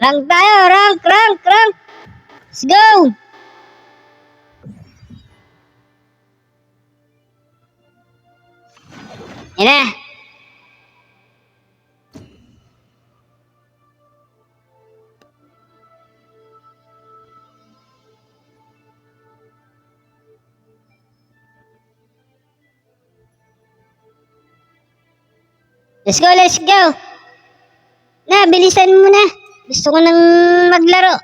Rank tayo, rank. Let's go! Yan na. Let's go. Na, bilisan mo na. Gusto ko nang maglaro.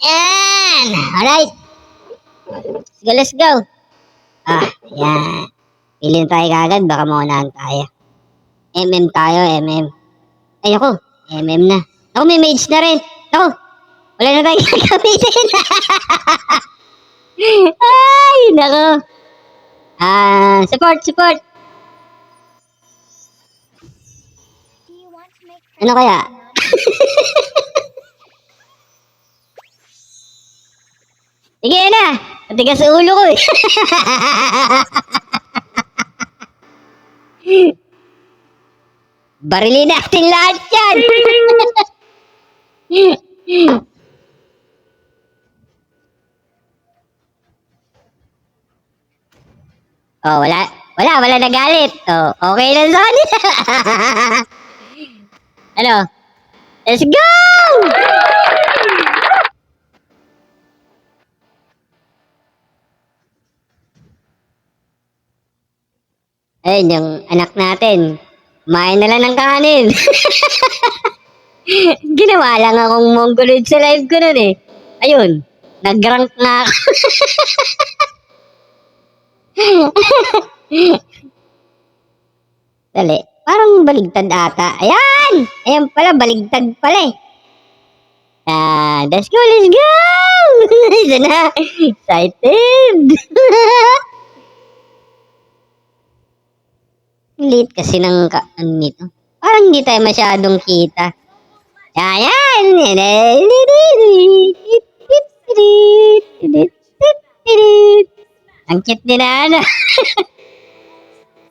Yan. Alright. Let's go. Yan. Pilin tayo kagad. Baka maunahan tayo. MM tayo, MM. Ay, ako. MM na. Ako, may mage na rin. Ako. Wala na tayong gagamitin. Ay, nako. Support. Ano kaya? Sige na. Matigas sa ulo ko eh. Barilin natin lahat yan. Oh, wala nagalit. Oh, okay lang sa kanila. Ano? Let's go! Ayun, yung anak natin. Kumain na lang ng kanin. Ginawa lang akong mongoloid sa live ko nun eh. Ayun, nag-rank na ako. Dali, parang baligtad ata. Ayan pala, baligtad pala eh. Let's go! Isa na, excited. Late kasi ng nito. Parang hindi tayo masyadong kita. Ayan! Ang cute din na ano.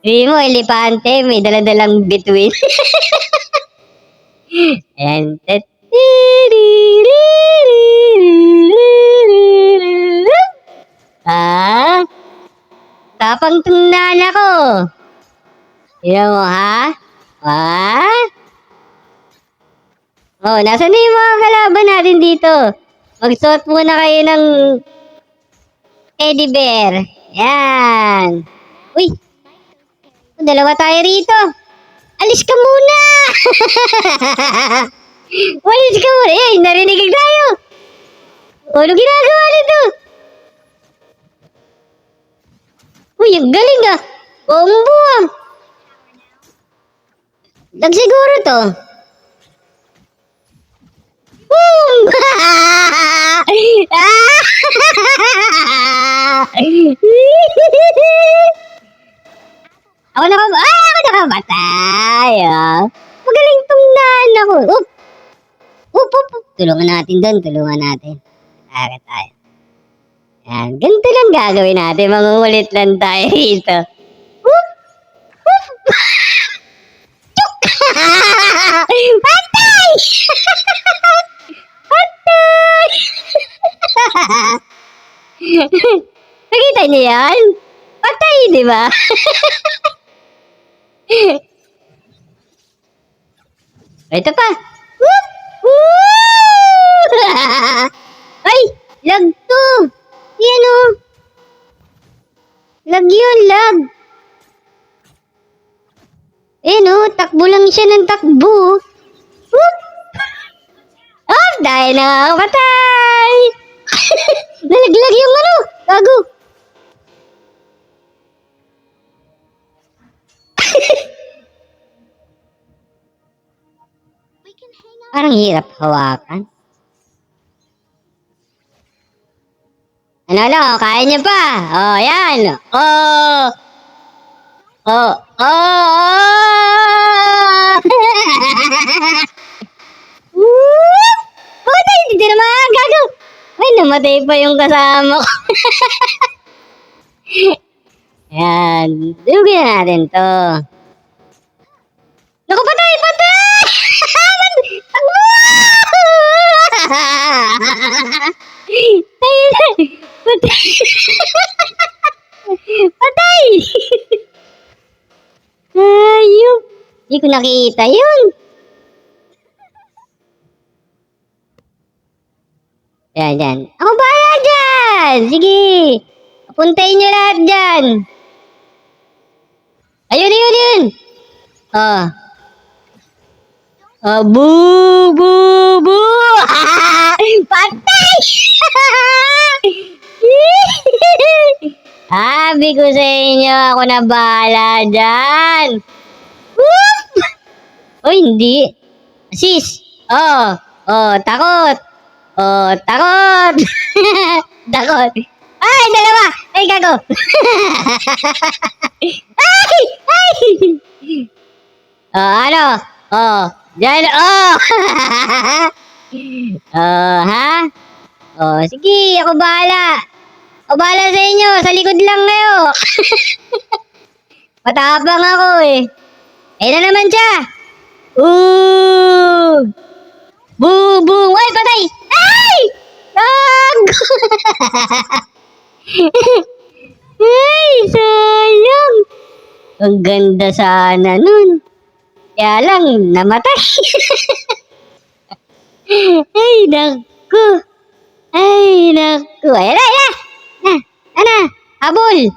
Hindi mo, elepante, may daladalang bituin. Ayan. Tapang tungnan ako. Yan mo, ha? Oh, nasa na yung mga kalaban natin dito? Magsuot muna kayo ng teddy bear. Yan. Uy, dalawa tayo rito. Alis ka muna. Alis ka muna. Eh, narinig tayo. Ano ginagawa nito? Uy, ang galing ah. Combo ah. Siguro to. Boom! Ako nakamatay. Magaling tong naan ako. Up. Tulungan natin. Tara tayo. Yan, ganito lang gagawin natin. Mangungulit lang tayo rito. Patay! Nakita niyo yan? Patay, di ba? Ito pa. Ay, lag to. Yan o. Lag yun, lag. Ayan o, takbo lang siya ng takbo. Dahil nakakapatay. Nalaglag yung ano, gago. Parang hirap hawakan. Ano lang, kaya niya pa. Oh, yan. Patay, hindi naman, gago. Ay, namatay pa yung kasama ko. Yan, dugin natin to. Naku, patay! Takbo! Patay! Ayun. Hindi ko nakita yun. Yan. Ako bahala dyan! Sige! Puntayin nyo lahat dyan! Ayun! Oh. Oh, boo! Patay! Sabi ko sa inyo, ako na bahala dyan! Whoop! Oh, hindi. Sis! Oh, takot! Oh, takot! Takot! Ay, dalawa! Ay, gago! Ay! Oh, ano? Oh, dyan, oh! Oh, ha? Oh, sige, ako bahala. Ako bahala sa inyo, sa likod lang kayo. Matapang ako eh. Ayun na naman siya. Boom! Ay, patay! Ay! Gago! Ay, sayang. Ang ganda sana nun. Kaya lang, namatay. Ay, naku. Ayan na. Ano? Habol.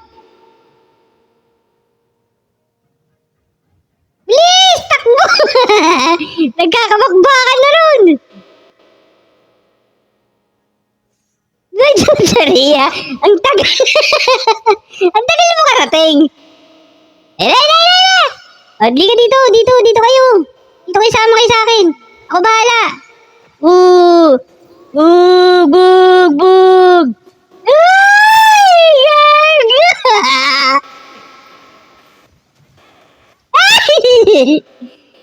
Bilis, takbo. Nagkakabakbakan na ron. Medyo Sharia. Ang tagal. Ang tagal mo karating. Ayan na. Di ka dito kayo. Dito kayo, sama kayo sa akin. Ako bahala. Bug. Ay! Ay!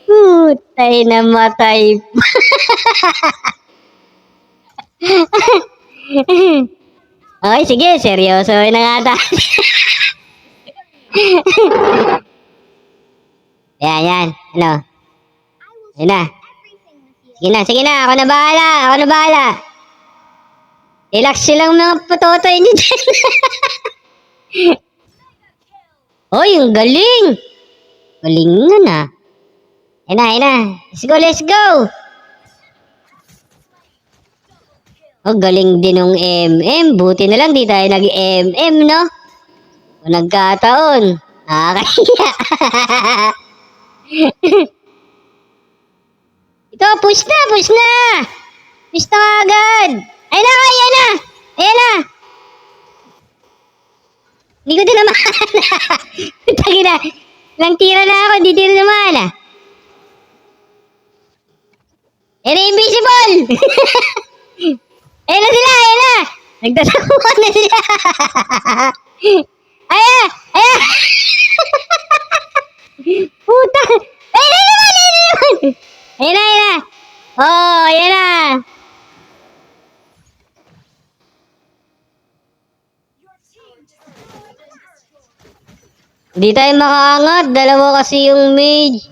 Putay na matay. Okay, sige, seryoso na nga tayo. Yan. Ano? Yan na. Sige na. Ako na bahala. Relax lang mga patotoy niyo dyan. Oy, ang galing. Galing nun ah. Yan na. Let's go. Oh, galing din ng MM. Buti na lang di tayo nag-MM, no? Kung nagkataon. Nakakahiya. Ito, push na. Push na agad. Ayan na. Hindi ko din naman. Tagi na. Ilang tira na ako, hindi tira naman ah. Ayan na, invisible. Ayan na sila. Nagtatakuan na sila. Ayan. Puta. Ayan na. Oh, ayan na. Hindi tayo makaangat. Dalawa kasi yung mage.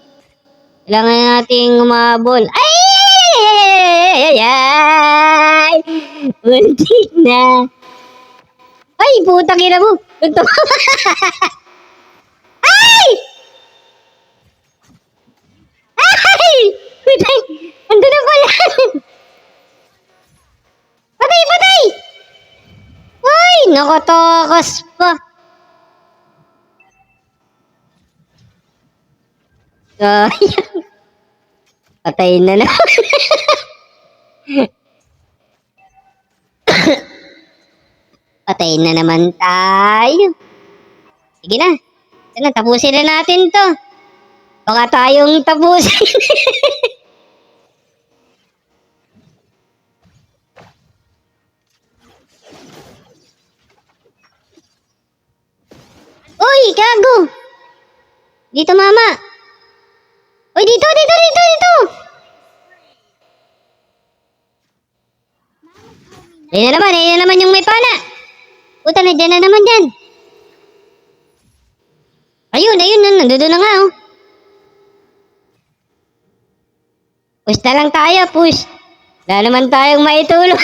Kailangan nating umabol. Ay! Muntik na. Ay, putang ina mo. Ay! Putang. Ando na pala. Patay! Ay, nakatakas pa. Sayang. Patay na naman. Patay na naman tayo. Sige na. Tapusin na natin to. Baka tayong tapusin. Uy, gago. Dito, mama. Uy, dito. Ayun na naman yung may pana. Puta, nandiyan na naman dyan. Ayun, nandun na nga, oh. Push na lang tayo, push. Wala naman tayong maitulong.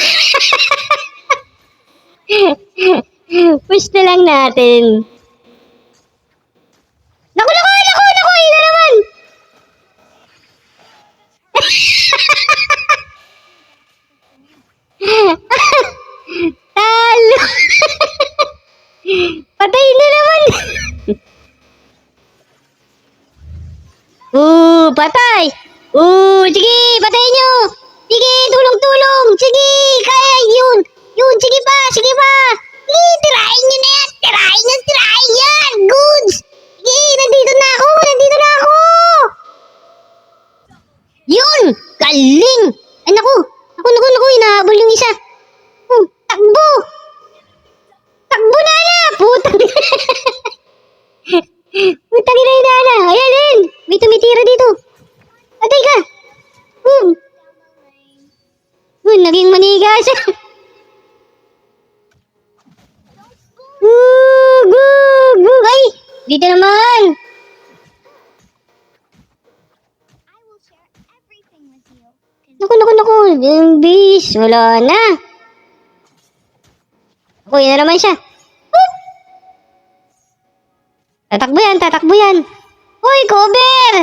Push na lang natin. Naku, naku, naku, naku, yun na naman. Talo. Patay na naman. Patay. Sige, patayin nyo. Sige, tulong-tulong. Sige, kaya yun. Yun, sige pa, sige pa. Sige, tirahin nyo na yan. Tirahin yan. Goods. Sige, nandito na ako. Yun, galing. Ay, naku. Naku, hinahabol yung isa. Takbo. Takbo na. Putang. Putang ina na. Ayan. May tumitira dito. Atay ka. Naging maniga siya. Ay, dito naman. Naku. Yung bis. Wala na. Ako, yun na naman siya. Tatakbo yan. Uy, cover!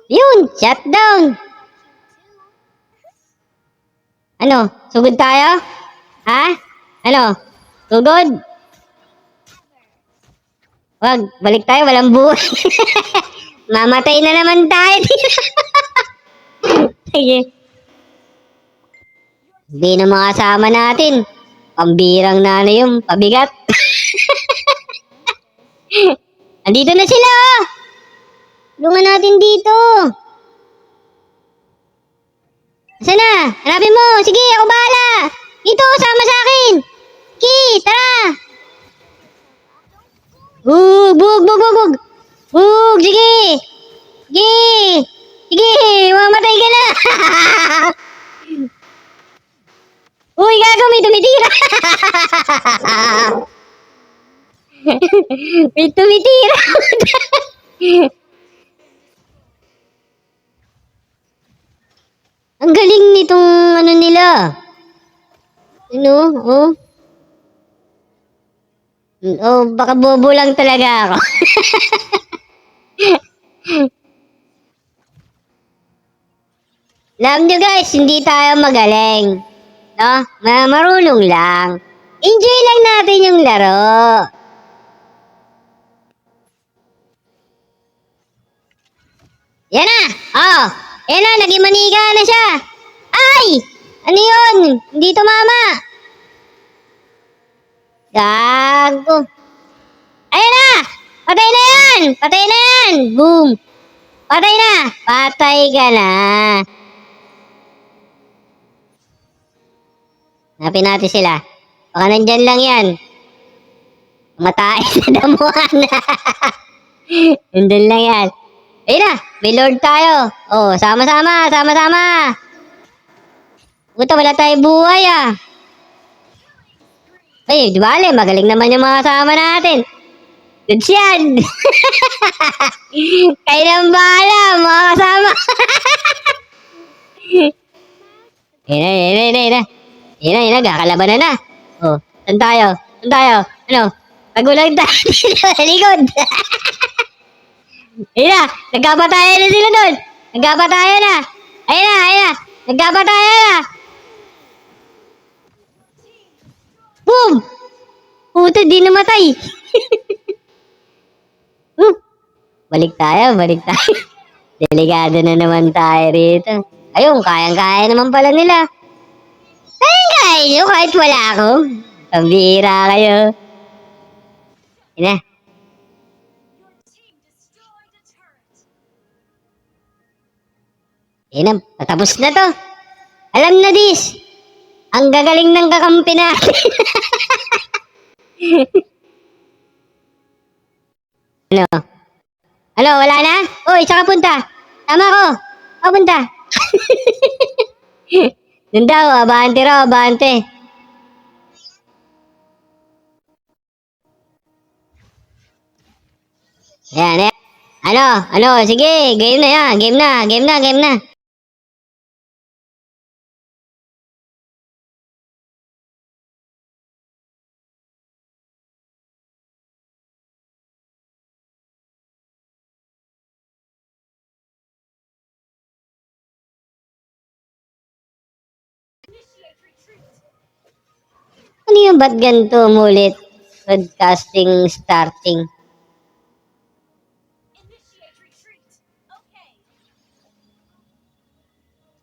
Yun, shutdown. Ano, sugod tayo? Ha? Ano, sugod? Wag, balik tayo, walang buhay. Mamatay na naman tayo. Sige. Hindi na makasama natin. Pambirang nanay yung pabigat. Andito na sila. Tulungan natin dito. Saan na? Hanapin mo. Sige, ako bahala. Dito, sama sa akin. Sige, tara. Bug. Sige. Sige, mamatay ka na. Uy, gago, may tumitira. May tumitira. Ang galing nitong ano nila. Baka bobo lang talaga ako. Alam nyo guys, hindi tayo magaling. No? Marunong lang. Enjoy lang natin yung laro. Yan na. Yan na, naging maniga na siya. Ay! Ano yun? Hindi tumama. Gago. Ayan na! Patay na yan! Boom! Patay na! Patay ka na. Hanapin natin sila. Baka nandyan lang yan. Matay na damuhan. Nandyan lang yan. Ayun na! May Lord tayo. Sama-sama. Puta, wala tayo buhay Ay, di bale, magaling naman yung mga kasama natin. Goods yan. Kayo nang bahala, mga kasama. Ayun na, kakalabanan na. Saan tayo? Ano? Tagulang tayo dito sa likod. Ayun na, nagkapatayan na sila doon. Ayun na. Nagkapatayan na. Boom! Puta, di namatay. Balik tayo. Delikado na naman tayo rito. Ayun, kayang-kaya naman pala nila. Kaya nyo kahit wala ako. Pambihira kayo. Ina. Ina, patapos na to. Alam na dis. Ang gagaling ng kakampi natin. Ano, wala na? Uy, saan ka punta? Tama ko. Saan punta? Doon daw, abante. Ayan. Ano, sige, game na yan. Game na. Ano yung ba't ganito umulit? Broadcasting starting.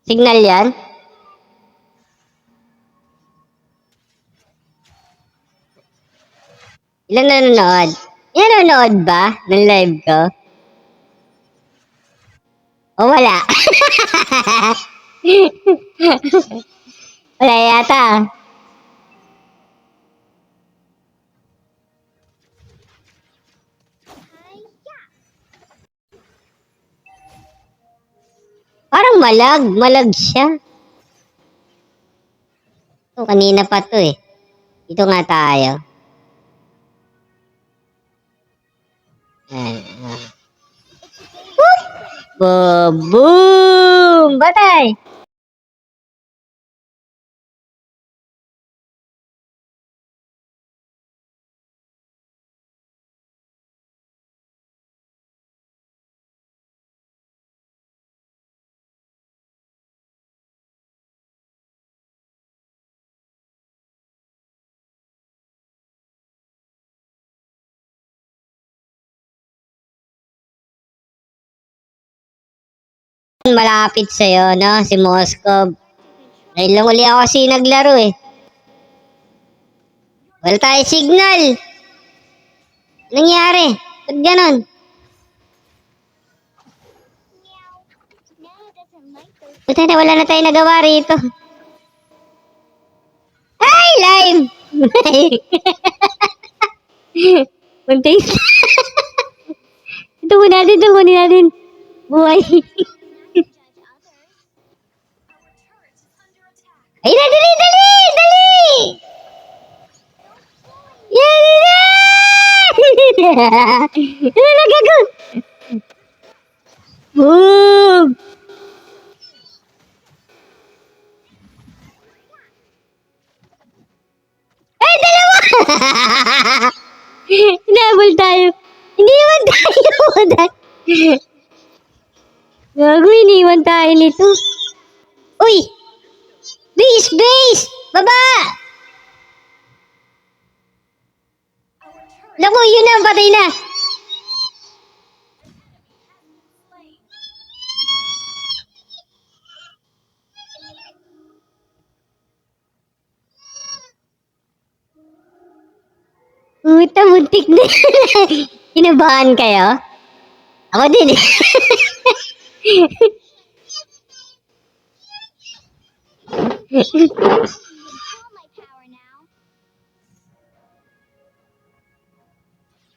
Signal yan? Ilan nanonood? Ilan nanonood ba ng live ko? O wala? Wala yata. Parang malag siya. Ito, kanina pa to eh. Dito nga tayo. Boom! Batay! Malapit sa'yo, no? Si Moskov. Dahil lang uli ako kasi naglaro eh. Wala tayo signal. Nangyari? Ba't ganon? Buti na wala na tayo nagawa rito. Ay, live! Muntik. Ito kunin natin. Buhay. Ay na, dali! Yan na! Ano na gago? Boom! Ay, dalawa! Hinabol tayo. Hindi naman tayo. Gago, iniwan tayo nito. Uy! Base! Baba! Naku, yun na, patay na. Puta, muntik na. Kinabahan kayo? Ako din eh.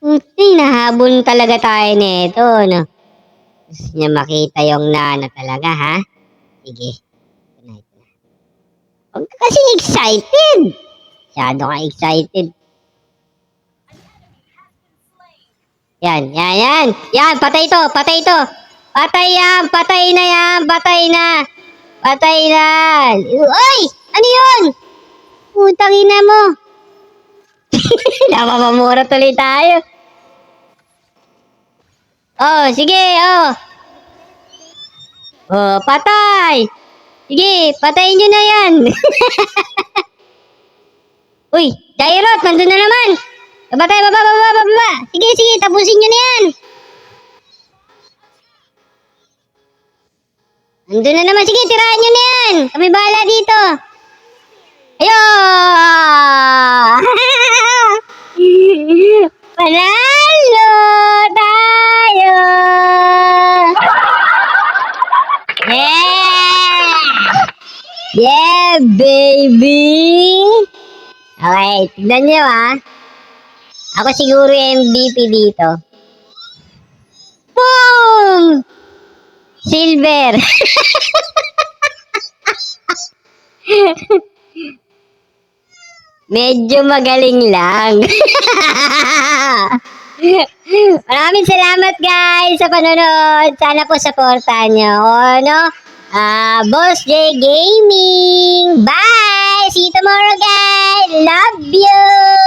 Puti, nahabol talaga tayo nito, no? Gusto niya makita yung nana talaga, ha? Sige. Huwag ka kasi excited. Masyado ka excited. Yan. Yan, patay ito. Patay na. Uy! Ano yun? Putang ina mo. Napapamura tuloy tayo. Oh, sige, oh. Oh, patay. Sige, patayin nyo na yan. Uy, Jairot, nandun na naman. Baba. Sige, tapusin nyo na yan. Nandun na naman. Sige, tirahan nyo na yan. Kami bahala dito. Ayun! Panalo tayo! Yeah, baby! Okay, tignan nyo Ako siguro MVP dito. Boom! Silver! Medyo magaling lang. Maraming salamat guys sa panonood. Sana po supportan nyo. Boss J Gaming. Bye! See you tomorrow guys. Love you!